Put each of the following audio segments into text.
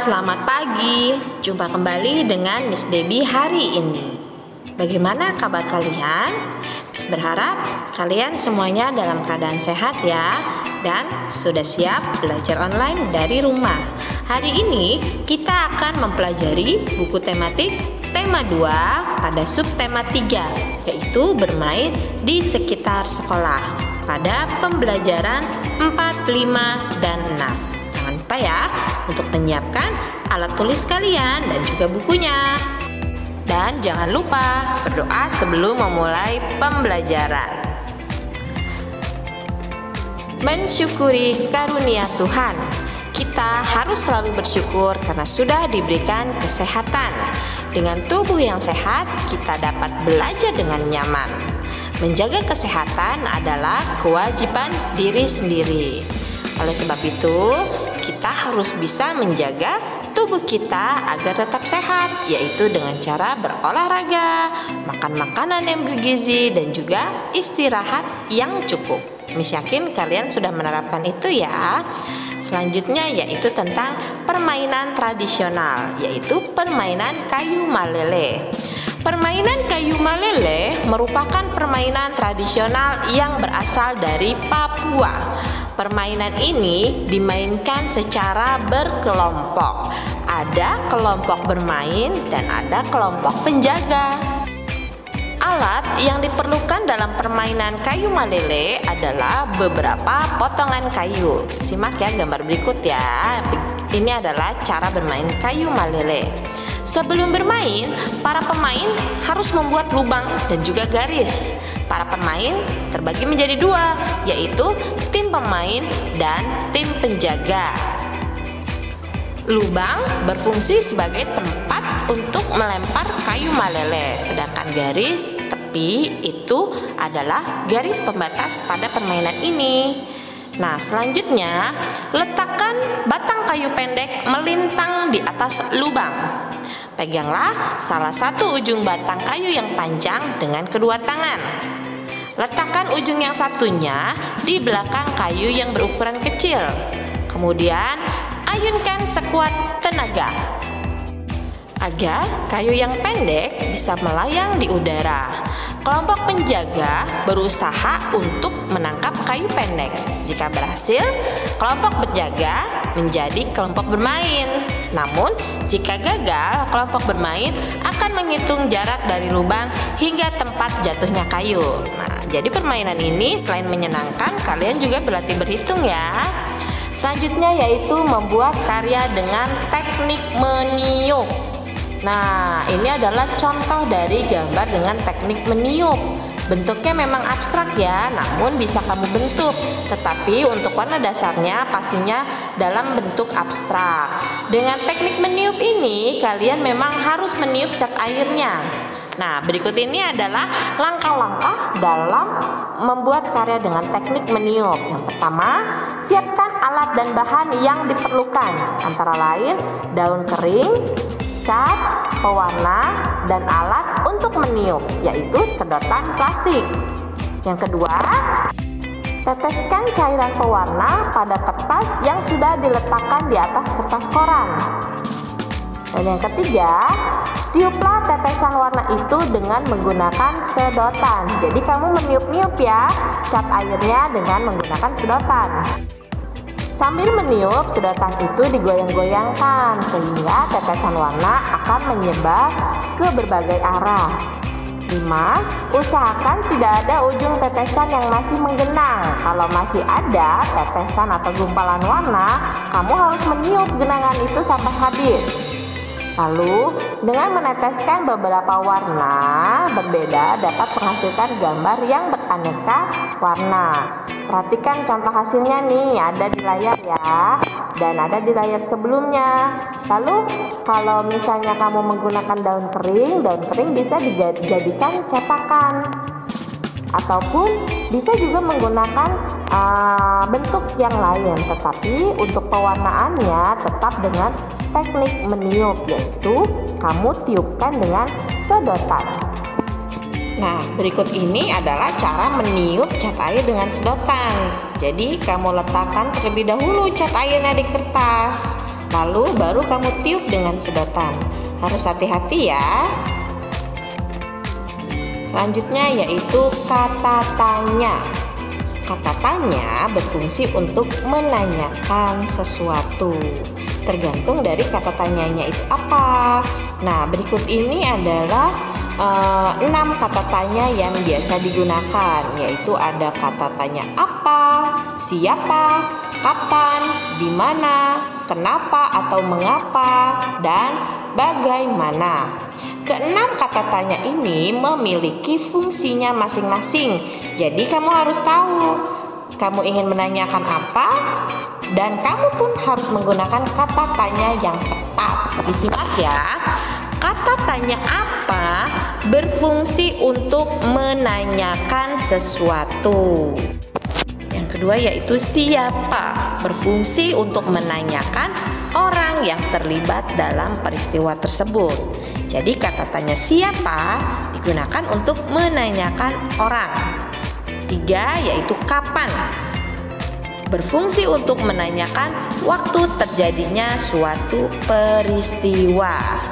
Selamat pagi. Jumpa kembali dengan Miss Debbie hari ini. Bagaimana kabar kalian? Miss berharap kalian semuanya dalam keadaan sehat ya, dan sudah siap belajar online dari rumah. Hari ini kita akan mempelajari buku tematik tema 2 pada subtema 3, yaitu bermain di sekitar sekolah pada pembelajaran 4, 5, dan 6. Jangan lupa ya untuk menyiapkan alat tulis kalian dan juga bukunya. Dan jangan lupa berdoa sebelum memulai pembelajaran. Mensyukuri karunia Tuhan. Kita harus selalu bersyukur karena sudah diberikan kesehatan. Dengan tubuh yang sehat, kita dapat belajar dengan nyaman. Menjaga kesehatan adalah kewajiban diri sendiri. Oleh sebab itu, kita harus bisa menjaga tubuh kita agar tetap sehat, yaitu dengan cara berolahraga, makan makanan yang bergizi, dan juga istirahat yang cukup. Miss yakin kalian sudah menerapkan itu ya. Selanjutnya yaitu tentang permainan tradisional, yaitu permainan kayu malele. Permainan kayu malele merupakan permainan tradisional yang berasal dari Papua. Permainan ini dimainkan secara berkelompok. Ada kelompok bermain dan ada kelompok penjaga. Alat yang diperlukan dalam permainan kayu malele adalah beberapa potongan kayu. Simak ya gambar berikut ya. Ini adalah cara bermain kayu malele. Sebelum bermain, para pemain harus membuat lubang dan juga garis. Para pemain terbagi menjadi dua, yaitu tim pemain dan tim penjaga. Lubang berfungsi sebagai tempat untuk melempar kayu malele, sedangkan garis tepi itu adalah garis pembatas pada permainan ini. Nah, selanjutnya letakkan batang kayu pendek melintang di atas lubang. Peganglah salah satu ujung batang kayu yang panjang dengan kedua tangan. Letakkan ujung yang satunya di belakang kayu yang berukuran kecil. Kemudian ayunkan sekuat tenaga agar kayu yang pendek bisa melayang di udara. Kelompok penjaga berusaha untuk menangkap kayu pendek. Jika berhasil, kelompok penjaga menjadi kelompok bermain. Namun, jika gagal, kelompok bermain akan menghitung jarak dari lubang hingga tempat jatuhnya kayu. Nah, jadi permainan ini selain menyenangkan, kalian juga berlatih berhitung ya. Selanjutnya yaitu membuat karya dengan teknik meniup. Nah, ini adalah contoh dari gambar dengan teknik meniup. Bentuknya memang abstrak ya, namun bisa kamu bentuk. Tetapi untuk warna dasarnya pastinya dalam bentuk abstrak. Dengan teknik meniup ini, kalian memang harus meniup cat airnya. Nah, berikut ini adalah langkah-langkah dalam membuat karya dengan teknik meniup. Yang pertama, siapkan alat dan bahan yang diperlukan, antara lain daun kering, cat, pewarna, dan alat untuk meniup, yaitu sedotan plastik. Yang kedua, teteskan cairan pewarna pada kertas yang sudah diletakkan di atas kertas koran. Dan yang ketiga, tiuplah tetesan warna itu dengan menggunakan sedotan. Jadi kamu meniup-niup ya cat airnya dengan menggunakan sedotan. Sambil meniup, sedotan itu digoyang-goyangkan sehingga tetesan warna akan menyebar ke berbagai arah. 5. Usahakan tidak ada ujung tetesan yang masih menggenang. Kalau masih ada tetesan atau gumpalan warna, kamu harus meniup genangan itu sampai habis. Lalu, dengan meneteskan beberapa warna berbeda dapat menghasilkan gambar yang beraneka warna. Perhatikan contoh hasilnya nih, ada di layar ya, dan ada di layar sebelumnya. Lalu, kalau misalnya kamu menggunakan daun kering bisa dijadikan cetakan. Ataupun bisa juga menggunakan bentuk yang lain, tetapi untuk pewarnaannya tetap dengan teknik meniup, yaitu kamu tiupkan dengan sedotan. Nah, berikut ini adalah cara meniup cat air dengan sedotan. Jadi, kamu letakkan terlebih dahulu cat airnya di kertas. Lalu baru kamu tiup dengan sedotan. Harus hati-hati ya. Selanjutnya yaitu kata tanya. Kata tanya berfungsi untuk menanyakan sesuatu. Tergantung dari kata tanyanya itu apa. Nah, berikut ini adalah 6 kata tanya yang biasa digunakan, yaitu ada kata tanya apa, siapa, kapan, di mana, kenapa atau mengapa, dan bagaimana. Keenam kata tanya ini memiliki fungsinya masing-masing. Jadi kamu harus tahu kamu ingin menanyakan apa, dan kamu pun harus menggunakan kata tanya yang tepat. Disimak ya. Kata tanya apa berfungsi untuk menanyakan sesuatu. Yang kedua yaitu siapa, berfungsi untuk menanyakan orang yang terlibat dalam peristiwa tersebut. Jadi kata tanya siapa digunakan untuk menanyakan orang. 3 yaitu kapan, berfungsi untuk menanyakan waktu terjadinya suatu peristiwa.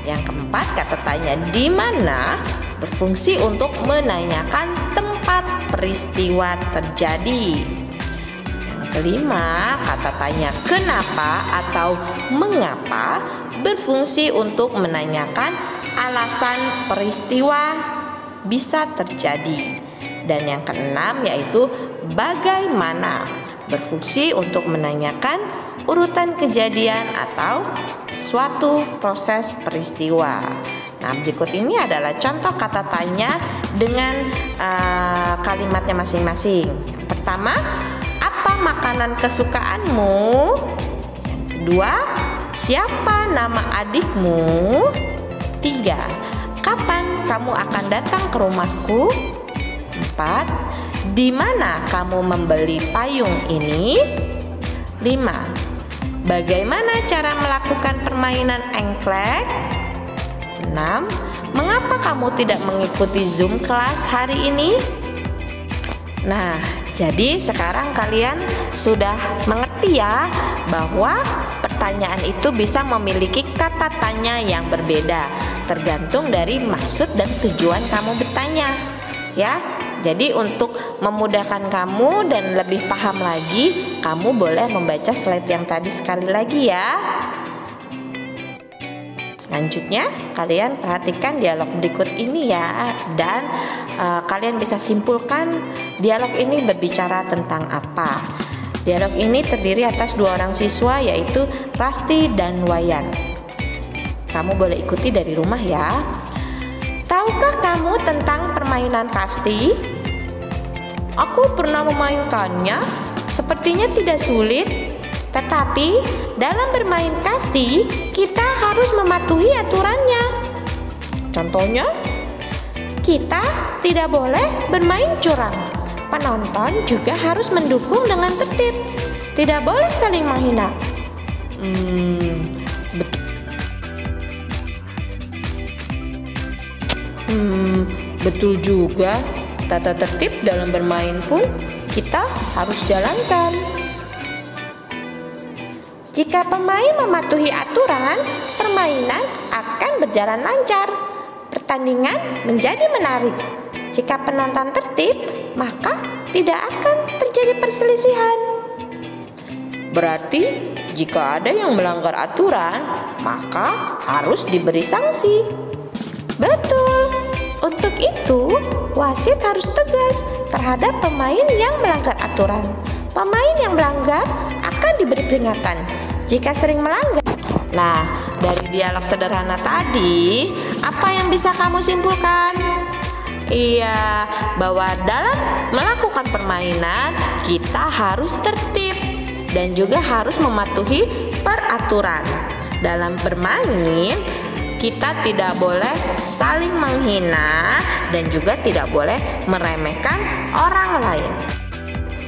Yang keempat kata tanya di mana, berfungsi untuk menanyakan tempat peristiwa terjadi. Yang kelima kata tanya kenapa atau mengapa, berfungsi untuk menanyakan alasan peristiwa bisa terjadi. Dan yang keenam yaitu bagaimana, berfungsi untuk menanyakan urutan kejadian atau suatu proses peristiwa. Nah, berikut ini adalah contoh kata tanya dengan kalimatnya masing-masing. Yang pertama, apa makanan kesukaanmu? Yang kedua, siapa nama adikmu? 3, kapan kamu akan datang ke rumahku? 4, di mana kamu membeli payung ini? 5, bagaimana cara melakukan permainan engklek? 6, mengapa kamu tidak mengikuti Zoom kelas hari ini? Nah, jadi sekarang kalian sudah mengerti ya bahwa pertanyaan itu bisa memiliki kata tanya yang berbeda tergantung dari maksud dan tujuan kamu bertanya. Ya, jadi untuk memudahkan kamu dan lebih paham lagi, kamu boleh membaca slide yang tadi sekali lagi ya. Selanjutnya, kalian perhatikan dialog berikut ini ya, dan kalian bisa simpulkan dialog ini berbicara tentang apa. Dialog ini terdiri atas 2 orang siswa, yaitu Rasti dan Wayan. Kamu boleh ikuti dari rumah ya. Tahukah kamu tentang permainan kasti? Aku pernah memainkannya, sepertinya tidak sulit. Tetapi dalam bermain kasti, kita harus mematuhi aturannya. Contohnya, kita tidak boleh bermain curang. Penonton juga harus mendukung dengan tertib. Tidak boleh saling menghina. Betul juga. Tata tertib dalam bermain pun kita harus jalankan. Jika pemain mematuhi aturan, permainan akan berjalan lancar. Pertandingan menjadi menarik. Jika penonton tertib, maka tidak akan terjadi perselisihan. Berarti, jika ada yang melanggar aturan, maka harus diberi sanksi. Betul. Untuk itu, wasit harus tegas terhadap pemain yang melanggar aturan. Pemain yang melanggar akan diberi peringatan jika sering melanggar. Nah, dari dialog sederhana tadi, apa yang bisa kamu simpulkan? Iya, bahwa dalam melakukan permainan kita harus tertib dan juga harus mematuhi peraturan. Dalam bermain, kita tidak boleh saling menghina dan juga tidak boleh meremehkan orang lain.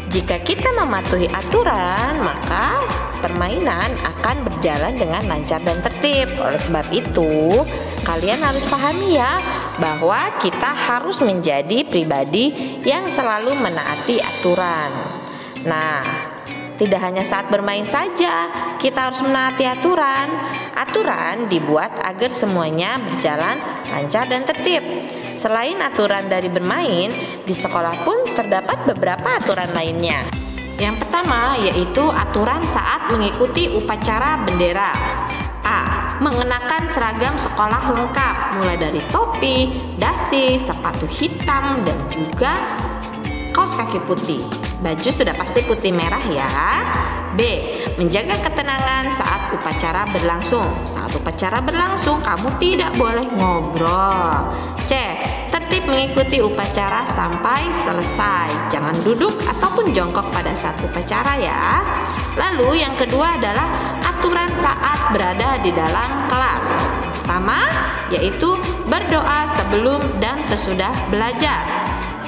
Jika kita mematuhi aturan, maka permainan akan berjalan dengan lancar dan tertib. Oleh sebab itu, kalian harus pahami ya bahwa kita harus menjadi pribadi yang selalu menaati aturan. Nah, tidak hanya saat bermain saja, kita harus menaati aturan. Aturan dibuat agar semuanya berjalan lancar dan tertib. Selain aturan dari bermain, di sekolah pun terdapat beberapa aturan lainnya. Yang pertama yaitu aturan saat mengikuti upacara bendera. A. Mengenakan seragam sekolah lengkap, mulai dari topi, dasi, sepatu hitam, dan juga kaos kaki putih. Baju sudah pasti putih merah ya. B. Menjaga ketenangan saat upacara berlangsung. Saat upacara berlangsung, kamu tidak boleh ngobrol. C. Tertib mengikuti upacara sampai selesai. Jangan duduk ataupun jongkok pada saat upacara ya. Lalu yang kedua adalah aturan saat berada di dalam kelas. Pertama, yaitu berdoa sebelum dan sesudah belajar.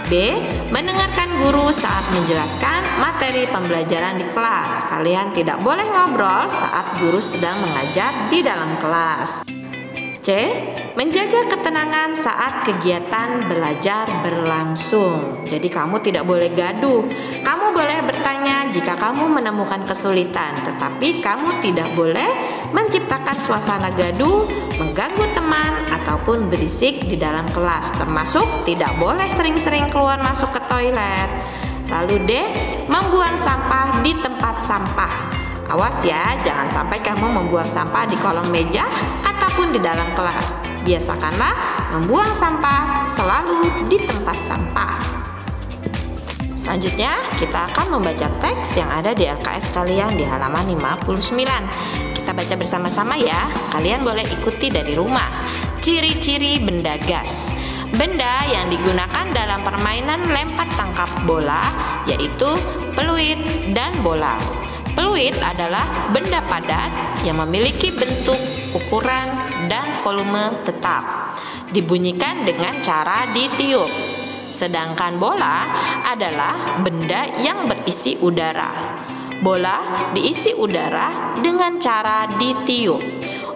B. Mendengarkan guru saat menjelaskan materi pembelajaran di kelas. Kalian tidak boleh ngobrol saat guru sedang mengajar di dalam kelas. C. Menjaga ketenangan saat kegiatan belajar berlangsung. Jadi kamu tidak boleh gaduh. Kamu boleh bertanya jika kamu menemukan kesulitan, tetapi kamu tidak boleh menciptakan suasana gaduh, mengganggu teman, ataupun berisik di dalam kelas. Termasuk tidak boleh sering-sering keluar masuk ke toilet. Lalu D. Membuang sampah di tempat sampah. Awas ya, jangan sampai kamu membuang sampah di kolong meja ataupun di dalam kelas. Biasakanlah membuang sampah selalu di tempat sampah. Selanjutnya, kita akan membaca teks yang ada di LKS kalian di halaman 59. Kita baca bersama-sama ya. Kalian boleh ikuti dari rumah. Ciri-ciri benda gas. Benda yang digunakan dalam permainan lempar tangkap bola yaitu peluit dan bola. Peluit adalah benda padat yang memiliki bentuk, ukuran, dan volume tetap. Dibunyikan dengan cara ditiup. Sedangkan bola adalah benda yang berisi udara. Bola diisi udara dengan cara ditiup.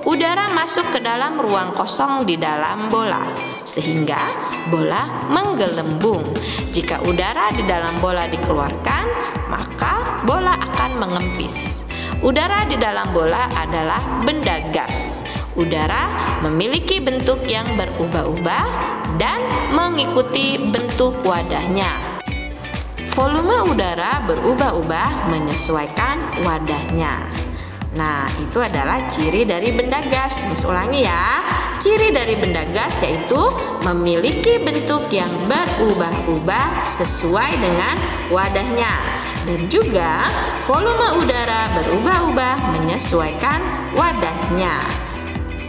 Udara masuk ke dalam ruang kosong di dalam bola, sehingga bola menggelembung. Jika udara di dalam bola dikeluarkan, maka bola akan mengempis. Udara di dalam bola adalah benda gas. Udara memiliki bentuk yang berubah-ubah dan mengikuti bentuk wadahnya. Volume udara berubah-ubah menyesuaikan wadahnya. Nah, itu adalah ciri dari benda gas. Miss ulangi ya. Ciri dari benda gas yaitu memiliki bentuk yang berubah-ubah sesuai dengan wadahnya. Dan juga volume udara berubah-ubah menyesuaikan wadahnya.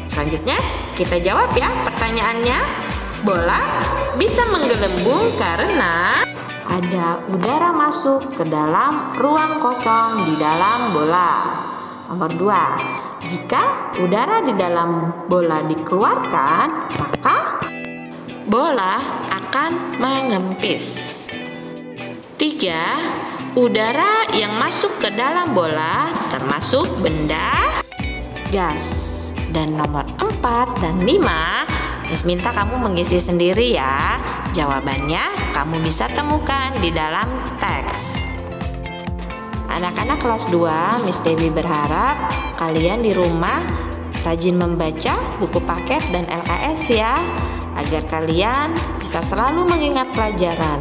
Selanjutnya, kita jawab ya pertanyaannya. Bola bisa menggelembung karena ada udara masuk ke dalam ruang kosong di dalam bola. Nomor 2, jika udara di dalam bola dikeluarkan, maka bola akan mengempis. 3, udara yang masuk ke dalam bola termasuk benda gas. Dan nomor 4 dan 5, Miss minta kamu mengisi sendiri ya. Jawabannya kamu bisa temukan di dalam teks. Anak-anak kelas 2, Miss Dewi berharap kalian di rumah rajin membaca buku paket dan LKS ya, agar kalian bisa selalu mengingat pelajaran.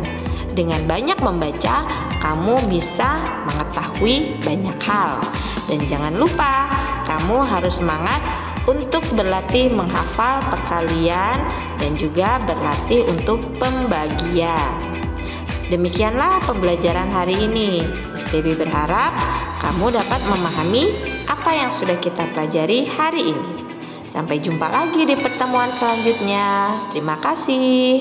Dengan banyak membaca, kamu bisa mengetahui banyak hal. Dan jangan lupa, kamu harus semangat untuk berlatih menghafal perkalian dan juga berlatih untuk pembagian. Demikianlah pembelajaran hari ini. Miss Dewi berharap kamu dapat memahami apa yang sudah kita pelajari hari ini. Sampai jumpa lagi di pertemuan selanjutnya. Terima kasih.